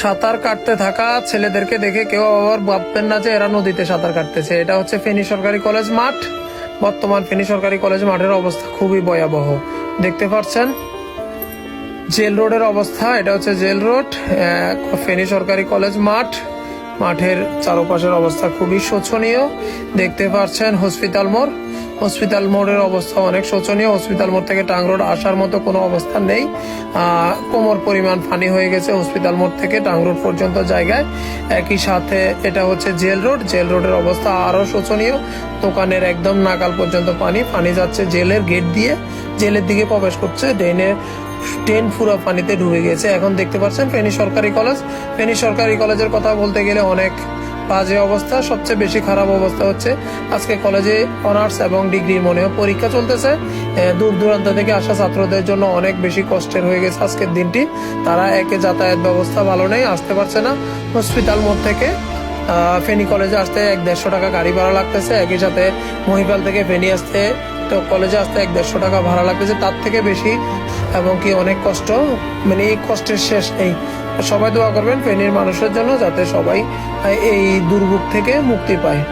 সাঁতার কাটতে থাকা ছেলেদেরকে দেখে কেউ আবার ভাববেন না যে এরা নদীতে সাঁতার কাটতেছে। এটা হচ্ছে ফেনী সরকারি কলেজ মাঠ। বর্তমান ফেনী সরকারি কলেজ মাঠের অবস্থা খুবই ভয়াবহ। দেখতে পাচ্ছেন জেল রোডের অবস্থা। এটা হচ্ছে জেল রোড, ফেনী সরকারি কলেজ মাঠ। মাঠের চারপাশের অবস্থা খুবই শোচনীয়। দেখতে পাচ্ছেন হসপিটাল মোড়। হসপিটাল মোড়ের অবস্থা অনেক শোচনীয়। হসপিটাল মোড় থেকে টাং রোড আসার মতো কোনো অবস্থা নেই। কোমর পরিমাণ পানি হয়ে গেছে হসপিটাল মোড় থেকে টাং রোড পর্যন্ত জায়গায়। একই সাথে এটা হচ্ছে জেল রোড। জেল রোডের অবস্থা আরো শোচনীয়। দোকানের একদম নাগাল পর্যন্ত পানি যাচ্ছে জেলের গেট দিয়ে, জেলের দিকে প্রবেশ করছে। ট্রেন পুরো পানিতে ডুবে গেছে। এখন দেখতে পাচ্ছেন ফেনী সরকারি কলেজ। ফেনী সরকারি কলেজের কথা বলতে গেলে অনেক বাজে অবস্থা। সবচেয়ে বেশি খারাপ অবস্থা হচ্ছে আজকে কলেজে অনার্স এবং ডিগ্রির মনেও পরীক্ষা চলতেছে। দূর দূরান্ত থেকে আসা ছাত্রদের জন্য অনেক বেশি কষ্টের হয়ে গেছে আজকের দিনটি। তারা একে যাতায়াত ব্যবস্থা ভালো নেই, আসতে পারছে না। হসপিটাল মোড় থেকে ফেনী কলেজে আসতে 100-150 টাকা গাড়ি ভাড়া লাগতেছে। একই সাথে মহিপাল থেকে ফেনী আসতে তো কলেজে আসতে 100-150 টাকা ভাড়া লাগতেছে, তার থেকে বেশি। এবং কি অনেক কষ্ট, মানে এই কষ্টের শেষ নেই। সবাই দোয়া করবেন ফেনীর মানুষের জন্য, যাতে সবাই এই দুর্ভোগ থেকে মুক্তি পায়।